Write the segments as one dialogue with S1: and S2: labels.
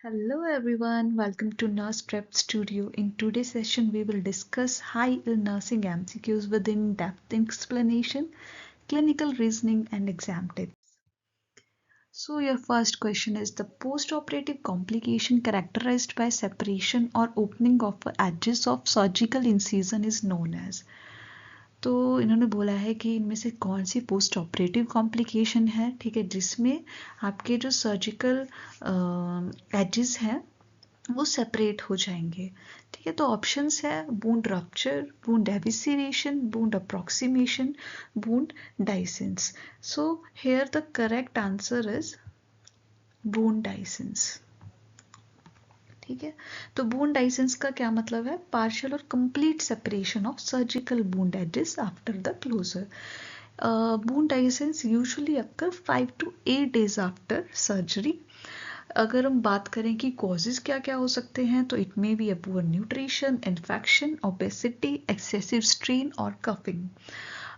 S1: Hello everyone, welcome to Nurse Prep Studio. In today's session, we will discuss high-yield nursing MCQs with in-depth explanation, clinical reasoning, and exam tips. So your first question is the post-operative complication characterized by separation or opening of edges of surgical incision is known as. तो इन्होंने बोला है कि इनमें से कौन सी post operative complication है, ठीक है, जिसमें आपके जो सर्जिकल एजेस हैं वो सेपरेट हो जाएंगे। ठीक है, तो ऑप्शंस है wound rupture, wound evisceration, wound approximation, wound dehiscence. So here the correct answer is wound dehiscence. ठीक है, तो वुंड डाइसेंस का क्या मतलब है? पार्शियल और complete separation of surgical wound edges after the closure. Wound dehiscence usually occur 5 to 8 days after surgery. अगर हम बात करें कि कॉजेज क्या क्या हो सकते हैं, तो it may be a poor nutrition, infection, obesity, excessive strain और कफिंग।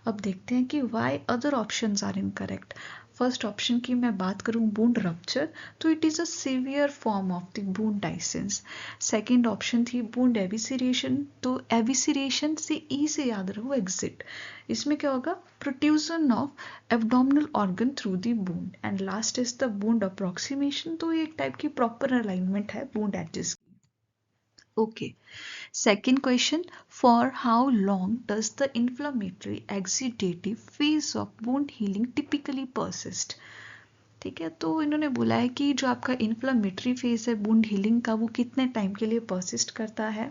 S1: अब देखते हैं कि why other options are incorrect. First option की मैं बात करूं वुंड रप्चर, तो it is a severe form of the wound dehiscence. Second option थी वुंड एविसेरेशन, तो एविसेरेशन से ई से याद रखो एग्जिट, इसमें क्या होगा? Protrusion of abdominal organ through the wound. And last is the wound approximation, तो ये एक टाइप की प्रॉपर अलाइनमेंट है वुंड एजेस की। Okay, second question, for how long does the inflammatory exudative phase of wound healing typically persist? ठीक है, तो इन्होंने बोला है कि जो आपका इन्फ्लामेटरी फेज है वुंड हीलिंग का वो कितने टाइम के लिए परसिस्ट करता है।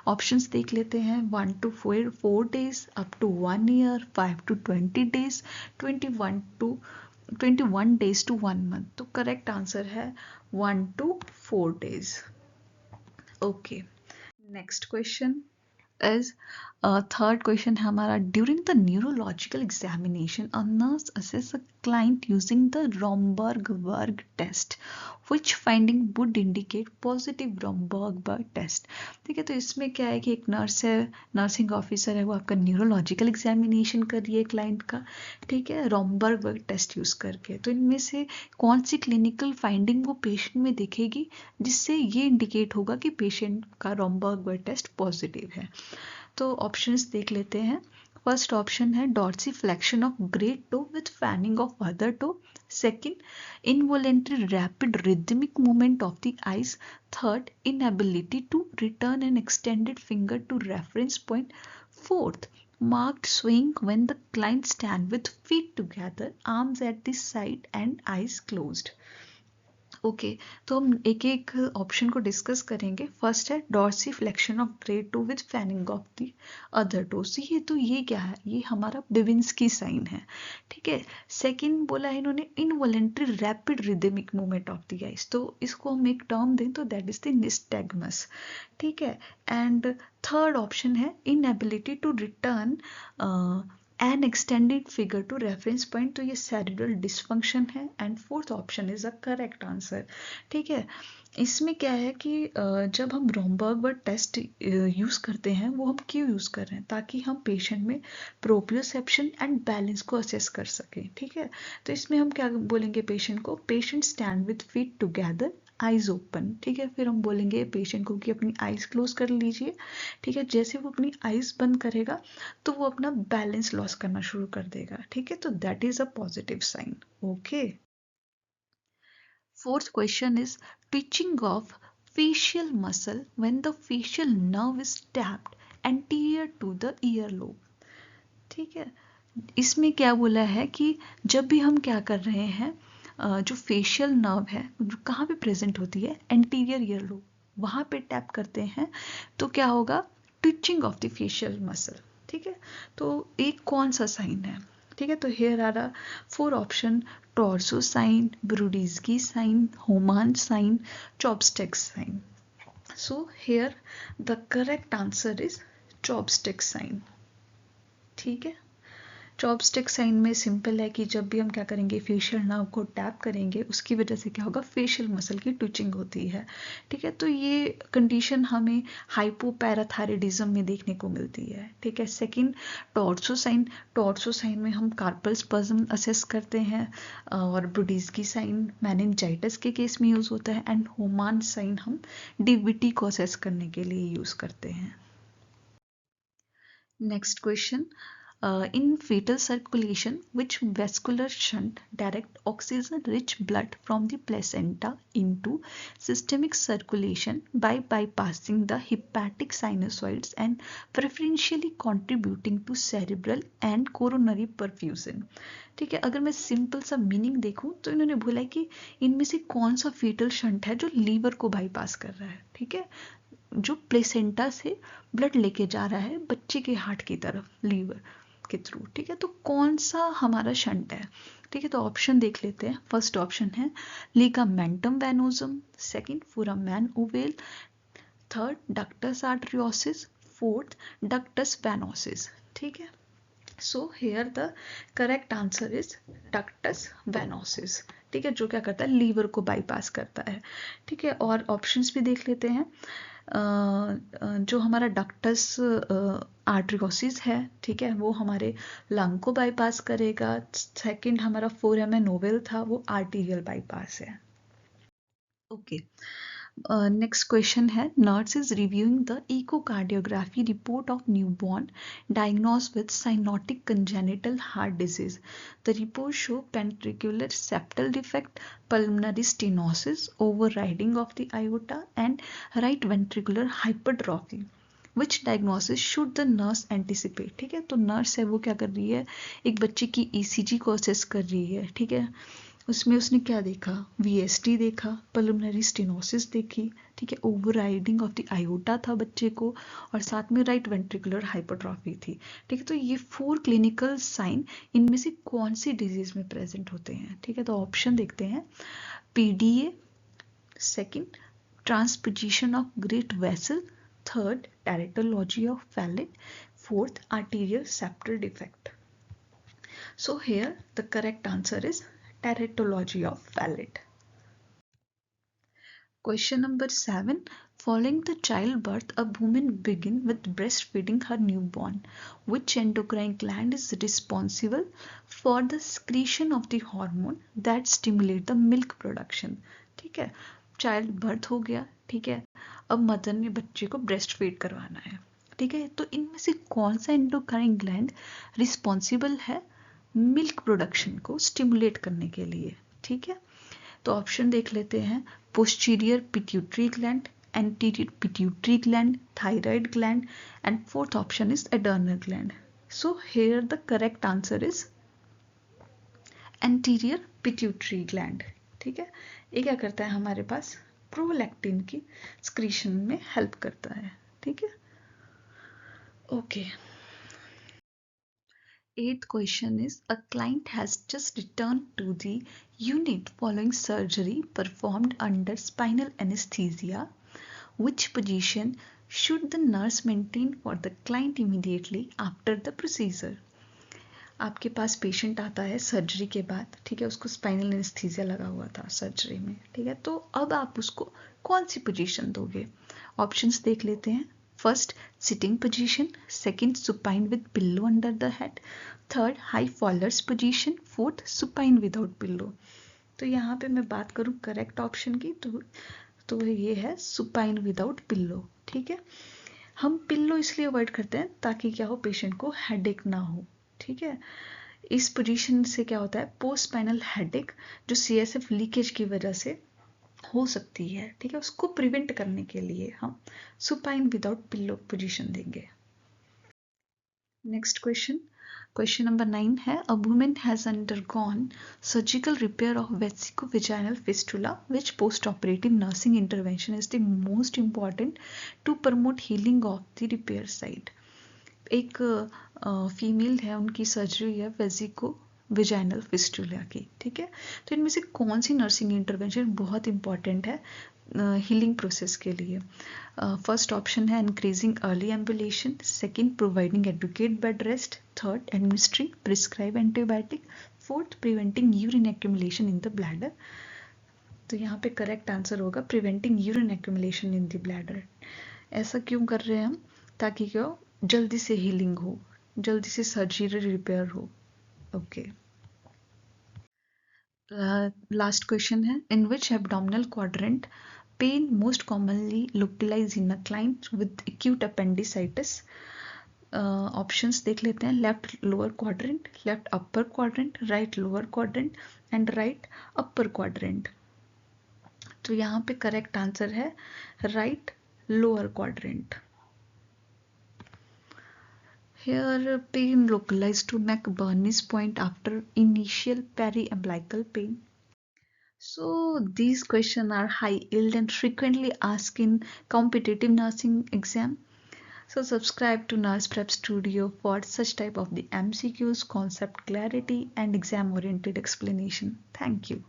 S1: ऑप्शंस देख लेते हैं, 1 to 4 days, up to 1 year, 5 to 20 days, 21 days to 1 month। तो करेक्ट आंसर है 1 to 4 days। Okay, next question is third question है हमारा, during the neurological examination a nurse assess a client using the Romberg test, which finding would indicate positive Romberg test। ठीक है, तो इसमें क्या है कि एक नर्स है, नर्सिंग ऑफिसर है, वो आपका न्यूरोलॉजिकल एग्जामिनेशन कर रही है क्लाइंट का, ठीक है, रोमबर्ग टेस्ट यूज करके। तो इनमें से कौन सी क्लिनिकल फाइंडिंग वो पेशेंट में दिखेगी जिससे ये इंडिकेट होगा कि पेशेंट का रोमबर्ग टेस्ट पॉजिटिव है। तो ऑप्शंस देख लेते हैं। फर्स्ट ऑप्शन है dorsiflexion of great toe with fanning of other toe. Second, involuntary rapid rhythmic movement of the eyes. Third, inability to return an extended finger to reference point. Fourth, marked swing when the client stand with feet together, arms at the side and eyes closed। Okay, तो हम एक एक option को discuss करेंगे। First है dorsiflexion of great toe with fanning of the other toes. ये क्या है? ये हमारा डिविंस्की साइन है। ठीक है, सेकंड बोला है इन्होंने involuntary rapid rhythmic movement of the eyes, तो इसको हम एक टर्म दें तो दैट इज द निस्टैग्मस। ठीक है, एंड थर्ड ऑप्शन है inability to return an extended figure to reference point, तो ये सेरिब्रल डिसफंक्शन है। And fourth option is a correct answer. ठीक है, इसमें क्या है कि जब हम रोमबर्ग टेस्ट यूज़ करते हैं, वो हम क्यों यूज़ कर रहे हैं? ताकि हम पेशेंट में प्रोप्रियोसेप्शन एंड बैलेंस को असेस कर सकें। ठीक है, तो इसमें हम क्या बोलेंगे पेशेंट को? Patient stand with feet together, eyes open. ठीक है, फिर हम बोलेंगे पेशेंट को कि अपनी आइज क्लोज कर लीजिए। ठीक है, जैसे वो अपनी आइज बंद करेगा तो वो अपना बैलेंस लॉस करना शुरू कर देगा। ठीक है, तो that is a positive sign. Okay, fourth question is twitching of facial muscle when the facial nerve is tapped anterior to the earlobe। ठीक है, इसमें क्या बोला है कि जब भी हम क्या कर रहे हैं, जो फेशियल नर्व है जो कहाँ पे प्रेजेंट होती है? एंटीरियर ईयरलोब, वहाँ पे टैप करते हैं तो क्या होगा? Twitching of the facial muscle. ठीक है, तो एक कौन सा साइन है? ठीक है, तो हेयर आ रहा 4 option, Trousseau sign, Brudzinski sign, Homan sign, chopstick sign. So here the correct answer is chopstick sign. ठीक है, चॉपस्टिक साइन में सिंपल है कि जब भी हम क्या करेंगे, फेशियल नर्व को टैप करेंगे, उसकी वजह से क्या होगा, फेशियल मसल की ट्विचिंग होती है। ठीक है, तो ये कंडीशन हमें हाइपोपैराथायरॉइडिज्म में देखने को मिलती है। ठीक है, सेकंड टॉर्सो साइन में हम कार्पल स्पज्म असेस करते हैं, और ब्रोडिस्की साइन मेनिंजाइटिस के केस में यूज होता है, एंड होमान साइन हम डीवीटी को असेस करने के लिए यूज करते हैं। Next question, in fetal circulation, which vascular shunt direct oxygen-rich blood from the placenta into systemic circulation by bypassing the hepatic sinusoids and preferentially contributing to cerebral and coronary perfusion? ठीक है, अगर मैं simple सा meaning देखूं तो इन्होंने बोला है कि इनमें से कौन सा फीटल शंट है जो लीवर को बाईपास कर रहा है। ठीक है, जो प्लेसेंटा से ब्लड लेके जा रहा है बच्चे के हार्ट की तरफ लीवर के थ्रू। ठीक है, तो कौन सा हमारा शंट है? ठीक है, तो ऑप्शन देख लेते हैं। फर्स्ट ऑप्शन है ligamentum venosum, second foramen ovale, third ductus arteriosus, fourth ductus venosus. ठीक है, so here the correct answer is ductus venosus. ठीक है, जो क्या करता है, लीवर को बाईपास करता है। ठीक है, और ऑप्शंस भी देख लेते हैं। जो हमारा डक्टस आर्टरियोसिस है, ठीक है, वो हमारे लंग को बाईपास करेगा। सेकंड हमारा फोरामेन ओवेल था, वो आर्टीरियल बाईपास है। ओके, नेक्स्ट क्वेश्चन है, nurse is reviewing the echocardiography report of newborn diagnosed with cyanotic congenital heart disease. The report show ventricular septal defect, pulmonary stenosis, overriding of the aorta, and right ventricular hypertrophy. Which diagnosis should the nurse anticipate? ठीक है, तो nurse है वो क्या कर रही है, एक बच्चे की ECG को असेस कर रही है। ठीक है, उसमें उसने क्या देखा, VST देखा, पल्मोनरी स्टेनोसिस देखी। ठीक है, ओवरराइडिंग ऑफ द आयोटा था बच्चे को, और साथ में राइट वेंट्रिकुलर हाइपरट्रॉफी थी। ठीक है, तो ये 4 क्लिनिकल साइन इनमें से कौन सी डिजीज में प्रेजेंट होते हैं? ठीक है, तो ऑप्शन देखते हैं। PDA, second transposition of great vessel, third tetralogy of Fallot, fourth arterial septal defect. So here the correct answer is teratology of Fallot. Question number 7. Following the childbirth, a woman begins with breastfeeding her newborn. Which endocrine gland is responsible for the secretion of the hormone that stimulate the milk production? ठीक है, child birth हो गया। ठीक है, अब mother ने बच्चे को ब्रेस्ट फीड करवाना है। ठीक है, तो इनमें से कौन सा एंडोक्राइन ग्लैंड रिस्पॉन्सिबल है मिल्क प्रोडक्शन को स्टिमुलेट करने के लिए? ठीक है, तो ऑप्शन देख लेते हैं। Posterior pituitary gland, anterior pituitary gland, thyroid gland, and fourth option is adrenal gland. So here the correct answer is anterior pituitary gland. ठीक है, ये क्या करता है, हमारे पास प्रोलैक्टिन की स्क्रीशन में हेल्प करता है। ठीक है, okay. Eighth question is, a client has just returned to the unit following surgery performed under spinal anesthesia. Which position should the nurse maintain for the client immediately after the procedure? आपके पास patient आता है surgery के बाद। ठीक है, उसको spinal anaesthesia लगा हुआ था सर्जरी में। ठीक है, तो अब आप उसको कौन सी पोजीशन दोगे? ऑप्शंस देख लेते हैं। First sitting position, second supine with pillow under the head, third high फॉलर्स position, fourth supine without pillow. तो यहाँ पे मैं बात करूँ करेक्ट ऑप्शन की, तो ये है सुपाइन विदाउट पिल्लो। ठीक है, हम पिल्लो इसलिए अवॉइड करते हैं ताकि क्या हो, पेशेंट को हेडेक ना हो। ठीक है, इस पोजीशन से क्या होता है, पोस्ट स्पाइनल हेडेक जो CSF लीकेज की वजह से हो सकती है। ठीक है, उसको प्रिवेंट करने के लिए हम सुपाइन विदाउट पिल्लो पोजीशन देंगे। नेक्स्ट क्वेश्चन नंबर 9 है, a woman has undergone surgical repair of vesicovaginal fistula. Which post-operative nursing intervention is the most important to promote healing of the repair site? एक female है, उनकी surgery है वेजिको vaginal fistula की, ठीक है। तो इनमें से कौन सी नर्सिंग इंटरवेंशन बहुत इंपॉर्टेंट है हीलिंग प्रोसेस के लिए? फर्स्ट ऑप्शन है increasing early ambulation, second providing adequate bed rest, third administering prescribe antibiotic, fourth preventing urine accumulation in the bladder. तो यहाँ पे करेक्ट आंसर होगा preventing urine accumulation in the bladder. ऐसा क्यों कर रहे हैं हम? ताकि क्या हो, जल्दी से हीलिंग हो, जल्दी से सर्जरी रिपेयर हो। ओके, लास्ट क्वेश्चन है, in which abdominal quadrant pain most commonly localize in a client with acute appendicitis? Options देख लेते हैं, left lower quadrant, left upper quadrant, right lower quadrant and right upper quadrant. तो यहाँ पे correct answer है right lower quadrant. Here, pain localized to McBurney's point after initial periumbilical pain. So these questions are high yield and frequently asked in competitive nursing exam. So subscribe to Nurse Prep Studio for such type of the MCQs, concept clarity and exam oriented explanation. Thank you.